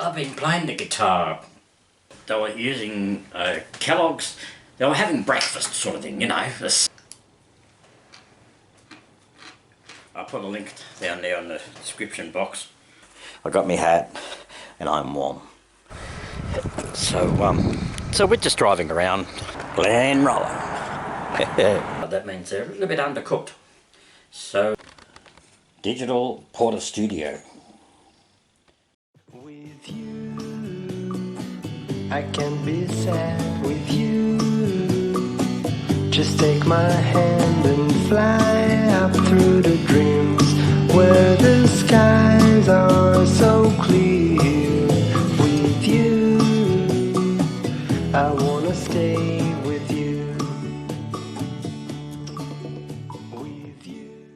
I've been playing the guitar. They were using Kellogg's. They were having breakfast sort of thing, you know. I'll put a link down there in the description box. I got my hat and I'm warm. So we're just driving around Glenrowan. That means they're a little bit undercooked. So, digital Portastudio. With you, I can be sad with you. Just take my hand and fly up through the dreams where the skies are so clear. With you, I wanna stay with you. With you.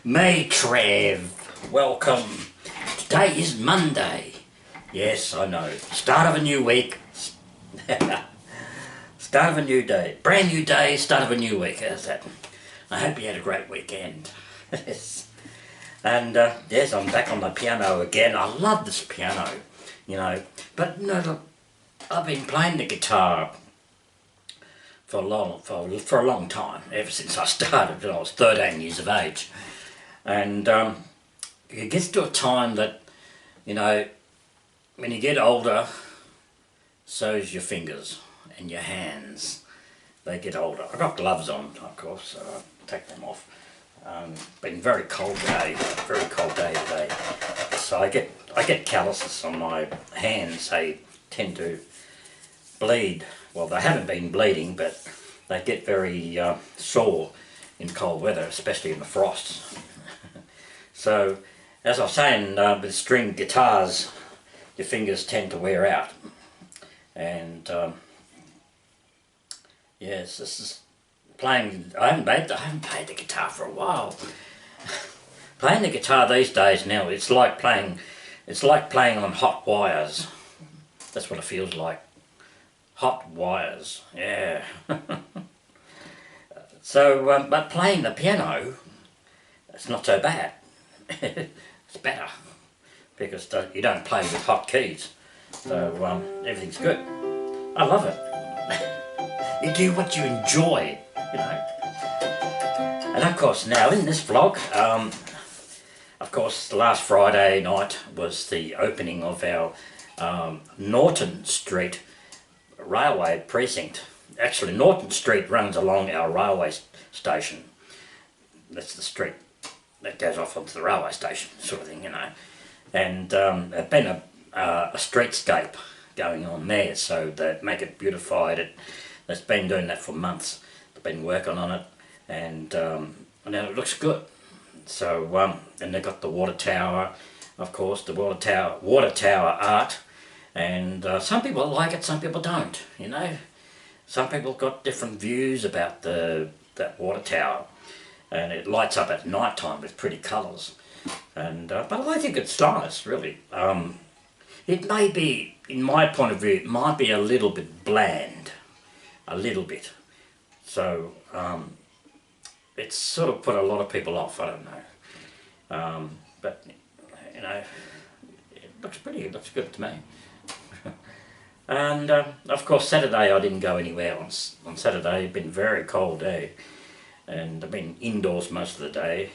Me, Trev, welcome. Today is Monday. Yes, I know. Start of a new week. Start of a new day. Brand new day, start of a new week. How's that? I hope you had a great weekend. Yes. And yes, I'm back on the piano again. I love this piano, you know. But no, look, I've been playing the guitar for a long time, ever since I started when I was 13 years of age. And it gets to a time that, you know, when you get older, so's your fingers and your hands. They get older. I've got gloves on, of course, so I'll take them off. Been very cold day today. So I get calluses on my hands. They tend to bleed. Well, they haven't been bleeding, but they get very sore in cold weather, especially in the frosts. So, as I was saying, with string guitars, your fingers tend to wear out. And yes, this is playing. I haven't played the guitar for a while. Playing the guitar these days now, it's like playing on hot wires. That's what it feels like. Hot wires, yeah. So, but playing the piano, it's not so bad. It's better because you don't play with hot keys, so everything's good. I love it. You do what you enjoy, you know. And of course, now in this vlog, of course, last Friday night was the opening of our Norton Street railway precinct. Actually, Norton Street runs along our railway station. That's the street that goes off onto the railway station, sort of thing, you know. And there's been a streetscape going on there, so they make it beautified. They've been doing that for months. They've been working on it, and now it looks good. So, and they've got the water tower, of course, the water tower art. And some people like it, some people don't, you know. Some people got different views about that water tower, and it lights up at night time with pretty colours. And but I think it's nice, really. It may be, in my point of view, it might be a little bit bland, a little bit. So it's sort of put a lot of people off. I don't know, but you know, it looks pretty. It looks good to me. And of course Saturday I didn't go anywhere. On Saturday it's been a very cold day, and I've been indoors most of the day.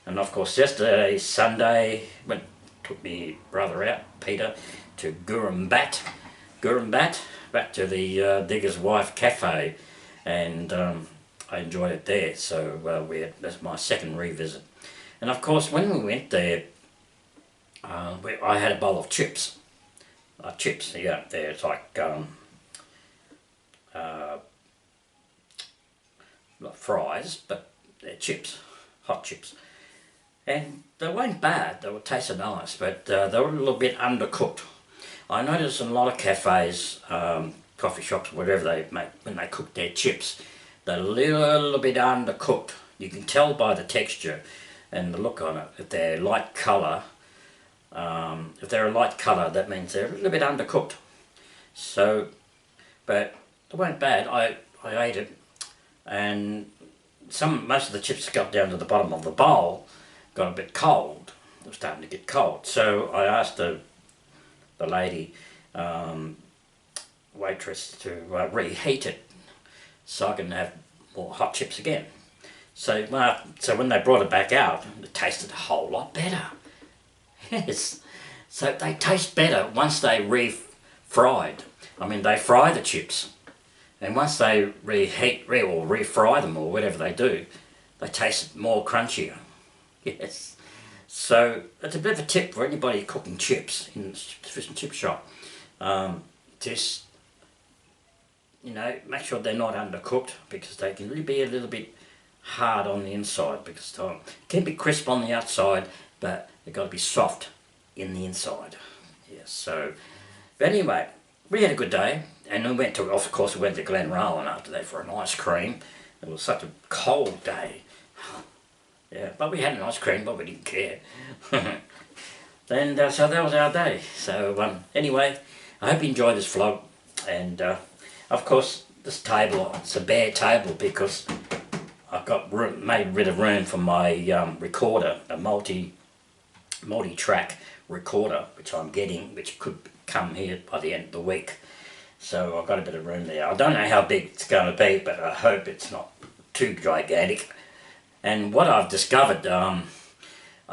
And of course yesterday, Sunday, took my brother out, Peter, to Goorambat, back to the Digger's Wife Cafe, and I enjoyed it there. So that's my second revisit. And of course when we went there, I had a bowl of chips. Chips, yeah, there. It's like like fries, but they're chips, hot chips. And they weren't bad, they were tasted nice, but they were a little bit undercooked. I noticed in a lot of cafes, coffee shops, whatever they make, when they cook their chips, they're a little bit undercooked. You can tell by the texture and the look on it. If they're light colour, that means they're a little bit undercooked. So, but they weren't bad. I ate it, and most of the chips got down to the bottom of the bowl, got a bit cold. It was starting to get cold. So I asked the lady waitress to reheat it so I can have more hot chips again. So when they brought it back out, it tasted a whole lot better. Yes, so they taste better once they refried. I mean, they fry the chips, and once they refry them or whatever they do, they taste more crunchier. Yes. So it's a bit of a tip for anybody cooking chips in the fish and chip shop. Just, you know, make sure they're not undercooked, because they can really be a little bit hard on the inside, because it can be crisp on the outside, but they've got to be soft in the inside. Yes. So, but anyway, we had a good day, and we went to, of course, we went to Glenrowan after that for an ice cream. It was such a cold day. Yeah, but we had an ice cream, but we didn't care. And so that was our day. So anyway, I hope you enjoy this vlog. And of course, this table, it's a bare table because I've got made a bit of room for my recorder, a multi-track recorder, which I'm getting, which could come here by the end of the week. So I've got a bit of room there. I don't know how big it's going to be, but I hope it's not too gigantic. And what I've discovered, I'm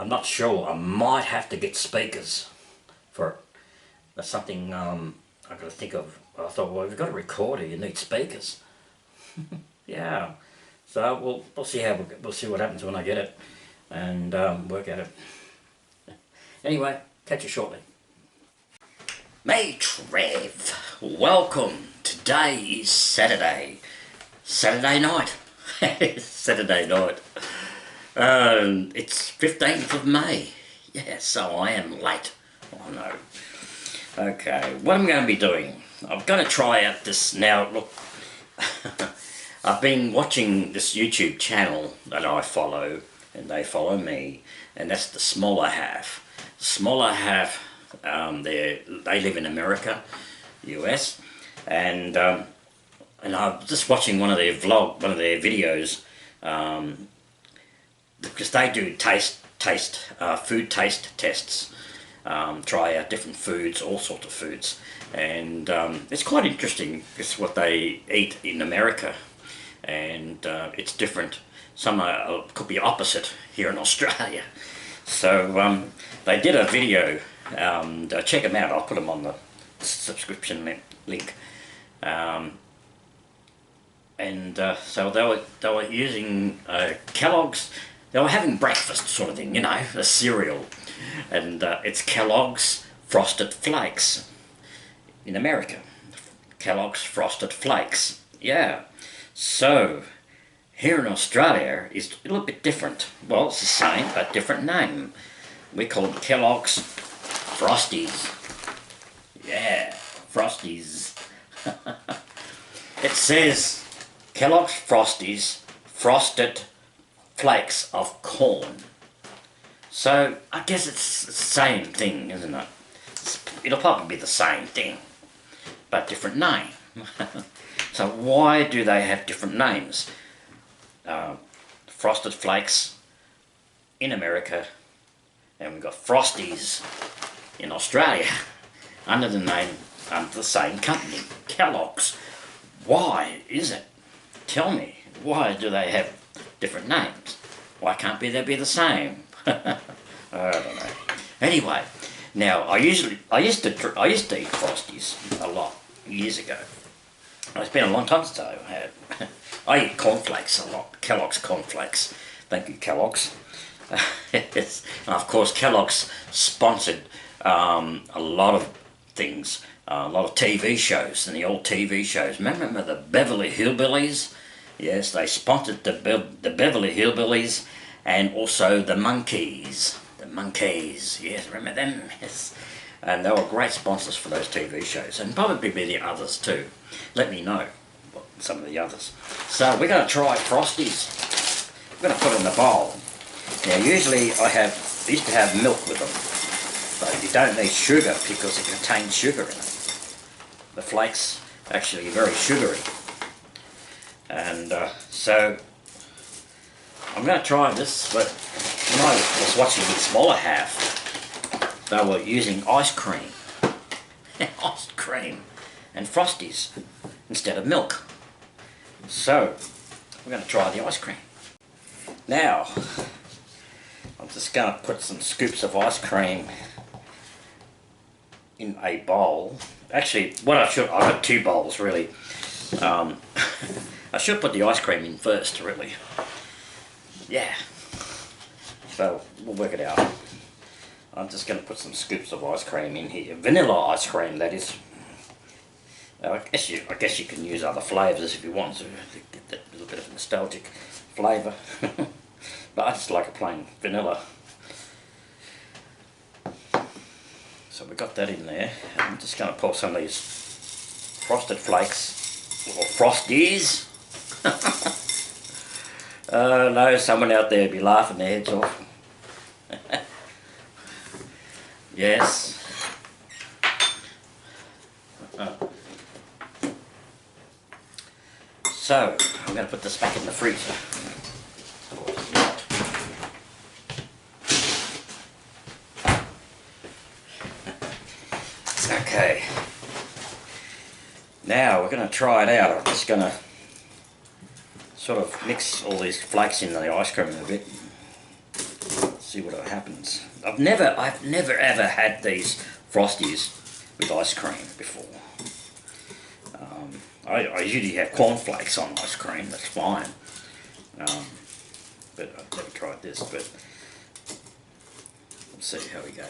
not sure, I might have to get speakers for it. That's something I've got to think of. I thought, well, if you've got a recorder, you need speakers. Yeah. So we'll see we'll see what happens when I get it, and work at it. Anyway, catch you shortly. Mate Trev, welcome. Today is Saturday night. Saturday night. It's 15th of May. Yeah, so I am late. Oh no. Okay, what I'm going to be doing, I'm going to try out this now. Look, I've been watching this YouTube channel that I follow, and they follow me, and that's the Smaller Half. The Smaller Half, they live in America, US, and I'm just watching one of their videos, because they do food taste tests, try out different foods, all sorts of foods, and it's quite interesting. It's what they eat in America, and it's different. Some could be opposite here in Australia. So they did a video. Check them out. I'll put them on the subscription link. So they were using Kellogg's. They were having breakfast sort of thing, you know, a cereal, and it's Kellogg's Frosted Flakes in America. Kellogg's Frosted Flakes, yeah. So here in Australia is a little bit different. Well, it's the same but different name. We call them Kellogg's Frosties. Yeah, Frosties. It says Kellogg's Frosties Frosted Flakes of Corn. So I guess it's the same thing, isn't it? It'll probably be the same thing, but different name. So why do they have different names? Frosted Flakes in America, and we've got Frosties in Australia under the same company, Kellogg's. Why is it? Tell me, why do they have different names? Why can't they be the same? I don't know. Anyway, now I used to eat Frosties a lot years ago. It's been a long time since I had. I eat cornflakes a lot. Kellogg's cornflakes. Thank you, Kellogg's. Yes. And of course, Kellogg's sponsored a lot of things, a lot of TV shows, and the old TV shows. Remember the Beverly Hillbillies? Yes, they sponsored the Beverly Hillbillies and also the Monkees. The Monkees, yes, remember them? Yes. And they were great sponsors for those TV shows, and probably the others too. Let me know some of the others. So we're going to try Frosties. We're going to put it in the bowl. Now usually I used to have milk with them, but you don't need sugar because it contains sugar in it. The flakes are actually very sugary. And so I'm going to try this, but when I was watching the smaller half, they were using ice cream. Ice cream and Frosties instead of milk. So we're going to try the ice cream. Now I'm just going to put some scoops of ice cream in a bowl. Actually, I've got two bowls really. I should put the ice cream in first, really. Yeah. So we'll work it out. I'm just going to put some scoops of ice cream in here. Vanilla ice cream, that is. I guess you can use other flavours if you want to get that little bit of nostalgic flavour. But I just like a plain vanilla. So we got that in there. I'm just going to pour some of these frosted flakes, or Frosties. Oh no, someone out there will be laughing their heads off. Yes. So, I'm going to put this back in the freezer. Okay. Now we're going to try it out. I'm just going to sort of mix all these flakes in the ice cream a bit. See what happens. I've never ever had these Frosties with ice cream before. I usually have cornflakes on ice cream, that's fine. But I've never tried this, but we'll see how we go.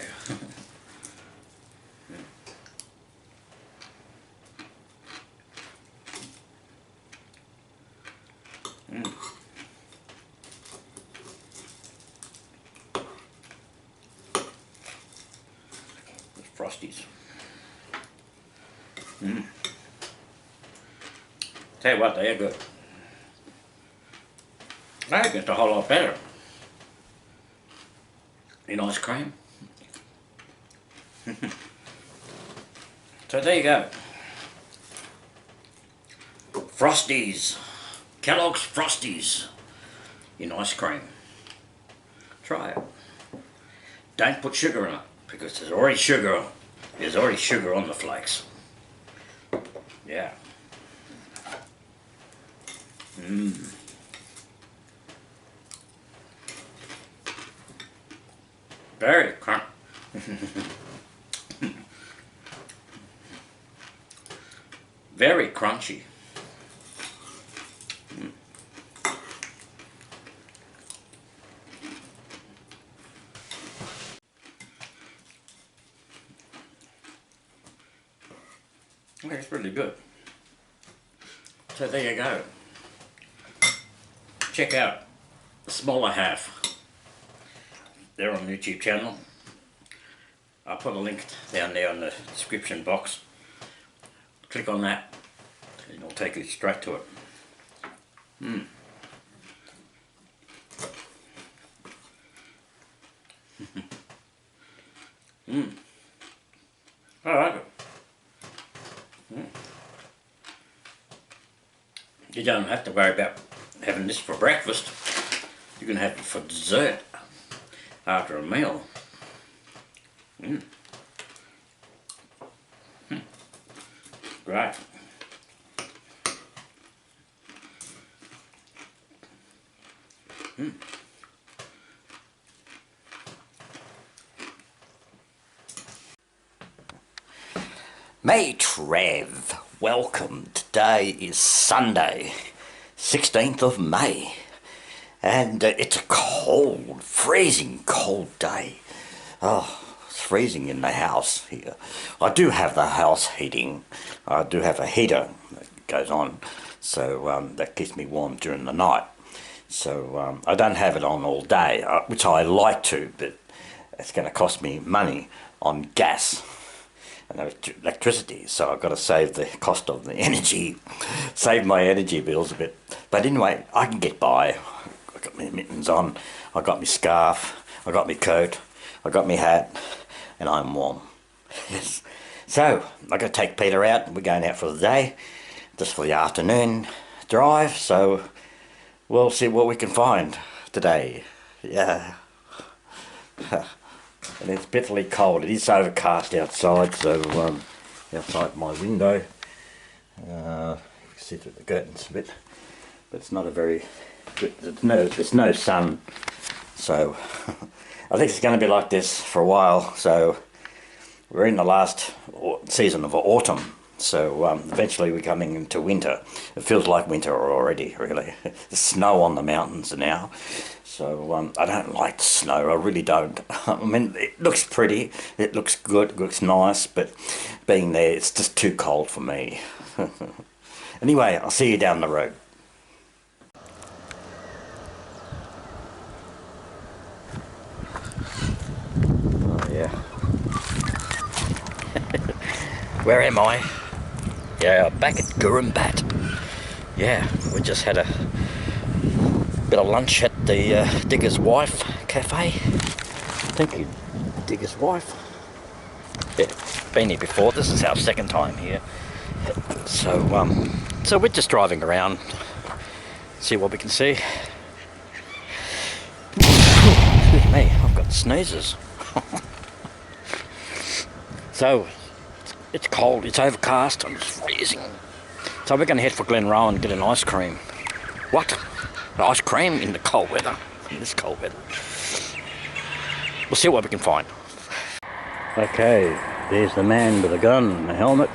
Frosties. Tell you what, they are good. I think it's a whole lot better in ice cream. So there you go. Frosties. Kellogg's Frosties in ice cream. Try it. Don't put sugar in it because there's already sugar on the flakes. Yeah. Very crunchy. Very crunchy. Okay, it's really good. So there you go. Check out the smaller half. They're on the YouTube channel. I'll put a link down there in the description box. Click on that and it'll take you straight to it. I like it. You don't have to worry about having this for breakfast. You can have it for dessert after a meal. Great. May Trev, welcome. Today is Sunday, 16th of May, and it's a cold, freezing cold day. Oh, it's freezing in the house here. I do have the house heating. I do have a heater that goes on, so that keeps me warm during the night. So I don't have it on all day, which I like to, but it's going to cost me money on gas and electricity, so I've got to save the cost of the energy, save my energy bills a bit. But anyway, I can get by. I got my mittens on, I got my scarf, I got my coat, I got my hat, and I'm warm. Yes. So I'm going to take Peter out, and we're going out for the day, just for the afternoon drive. So we'll see what we can find today. Yeah. And it's bitterly cold. It is overcast outside, so outside my window, you can see through the curtains a bit, but it's not a very good, there's no sun, so I think it's going to be like this for a while. So we're in the last season of autumn, so eventually we're coming into winter. It feels like winter already, really. There's snow on the mountains now. So I don't like the snow, I really don't. I mean, it looks pretty, it looks good, it looks nice, but being there, it's just too cold for me. Anyway, I'll see you down the road. Oh yeah. Where am I? Yeah, back at Goorambat. Yeah, we just had a bit of lunch at the Digger's Wife Cafe. Thank you, Digger's Wife. Yeah, been here before. This is our second time here. So, so we're just driving around, see what we can see. Excuse me, I've got sneezes. So, it's cold, it's overcast, and it's freezing. So we're going to head for Glenrowan and get an ice cream. What? Ice cream in the cold weather, in this cold weather. We'll see what we can find. Okay, there's the man with a gun and a helmet,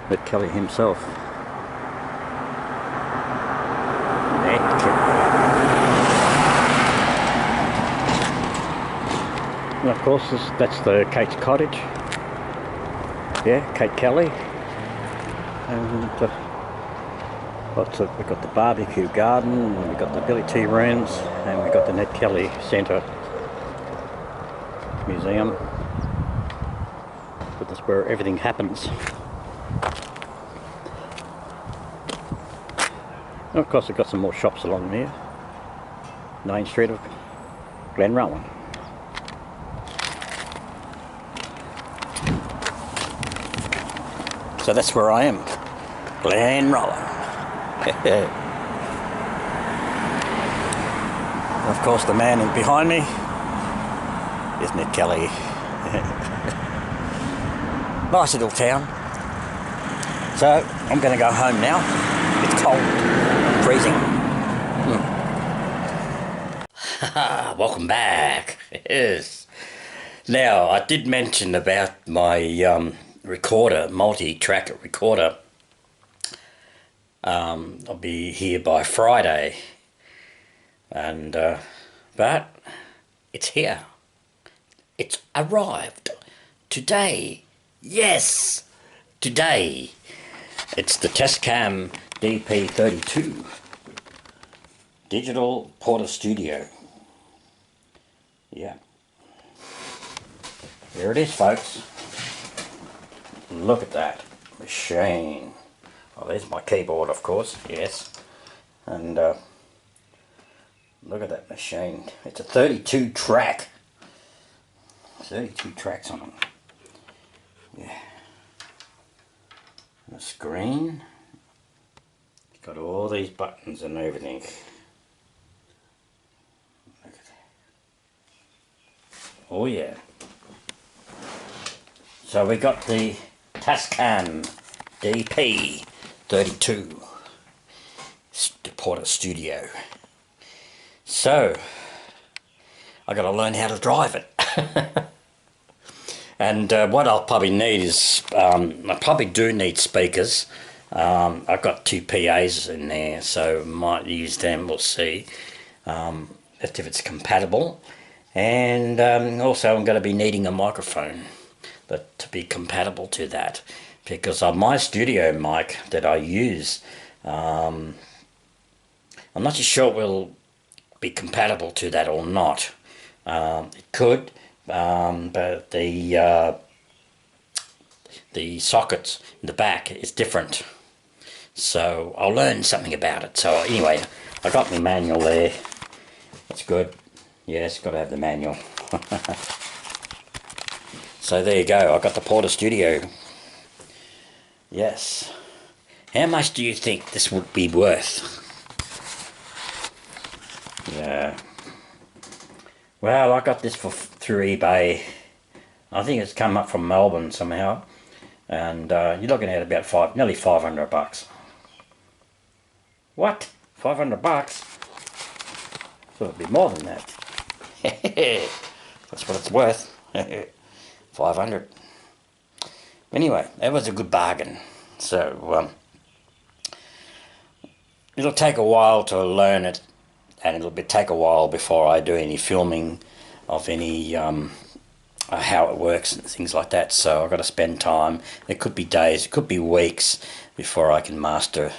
but Kelly himself. And of course, that's the Kate's cottage. Yeah, Kate Kelly. And we've got the barbecue garden, and we've got the Billy T. Rooms, and we've got the Ned Kelly Centre Museum. But that's where everything happens. And of course, we've got some more shops along there. Main Street of Glenrowan. So that's where I am, Glenrowan. Of course, the man in behind me is Ned Kelly. Nice little town. So I'm going to go home now. It's cold, freezing. Welcome back. Yes. Now, I did mention about my recorder, multi-track recorder. I'll be here by Friday, and but it's here. It's arrived today. Yes, today. It's the Tascam DP32 digital Portastudio. Yeah, there it is, folks. Look at that machine. Oh, there's my keyboard, of course, yes. And look at that machine. It's a 32 track. 32 tracks on them. Yeah. And the screen. It's got all these buttons and everything. Look at that. Oh yeah. So we got the Tascam DP32 Portastudio. So I got to learn how to drive it. And what I'll probably need is I probably do need speakers. I've got 2 PAs in there, so might use them. We'll see if it's compatible. And also I'm going to be needing a microphone to be compatible to that, because on my studio mic that I use, I'm not too sure it will be compatible to that or not. It could, but the sockets in the back is different. So I'll learn something about it. So anyway, I got my manual there. That's good. Yes, got to have the manual. So there you go. I got the Portastudio. Yes. How much do you think this would be worth? Yeah. Well, I got this through eBay. I think it's come up from Melbourne somehow, and you're looking at about nearly $500. What? $500? So it'd be more than that. That's what it's worth. 500. Anyway, that was a good bargain. So it'll take a while to learn it, and it'll take a while before I do any filming of any how it works and things like that. So I've got to spend time. It could be days, it could be weeks before I can master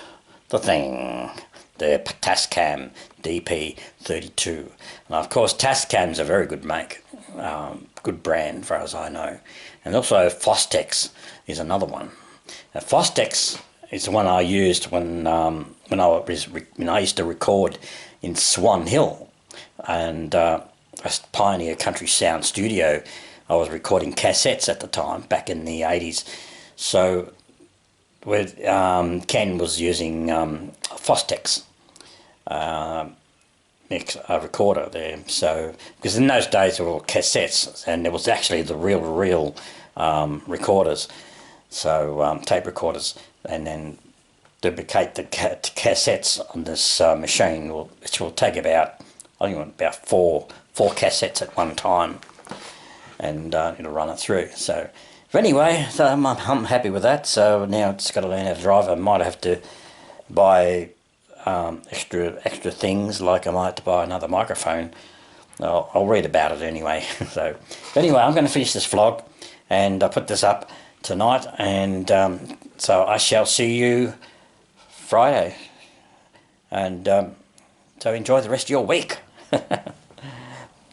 the thing. The Tascam DP32. And of course Tascam's a very good make, good brand as far as I know. And also Frosties is another one. Frosties is the one I used when I used to record in Swan Hill, and Pioneer Country Sound Studio. I was recording cassettes at the time, back in the 80s. So with Ken was using Frosties recorder there. So because in those days they were all cassettes, and there was actually the real recorders, so tape recorders, and then duplicate the cassettes on this machine, which will take about, I think, about four cassettes at one time, and it'll run it through. So anyway, so I'm happy with that. So now I've just got to learn how to drive. I might have to buy extra things, like I might have to buy another microphone. I'll read about it anyway. So anyway, I'm going to finish this vlog, and I put this up tonight, and so I shall see you Friday, and so enjoy the rest of your week.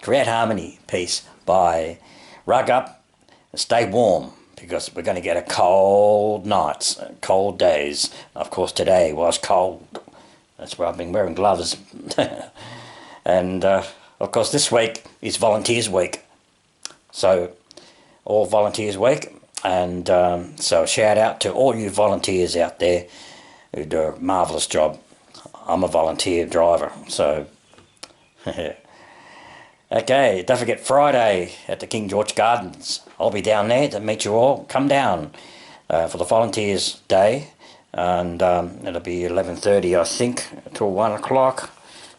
Create harmony. Peace. Bye. Rug up and stay warm, because we're going to get a cold nights, cold days. Of course today was cold. That's why I've been wearing gloves. And of course this week is Volunteers Week, so all Volunteers Week, and so shout out to all you volunteers out there who do a marvellous job. I'm a volunteer driver, so okay, don't forget Friday at the King George Gardens. I'll be down there to meet you all. Come down for the Volunteers Day, and it'll be 11:30, I think, till 1 o'clock.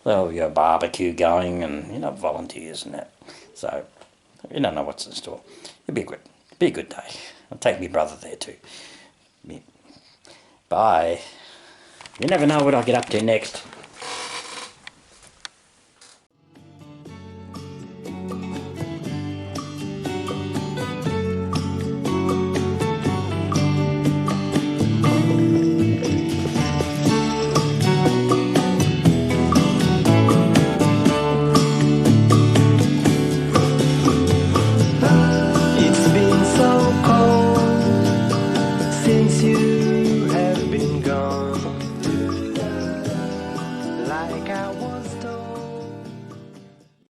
There'll be a barbecue going, and volunteers and that. So you don't know what's in store. It'll be a good day. I'll take my brother there too. Bye. You never know what I'll get up to next. It's been so cold since you have been gone, like I was told.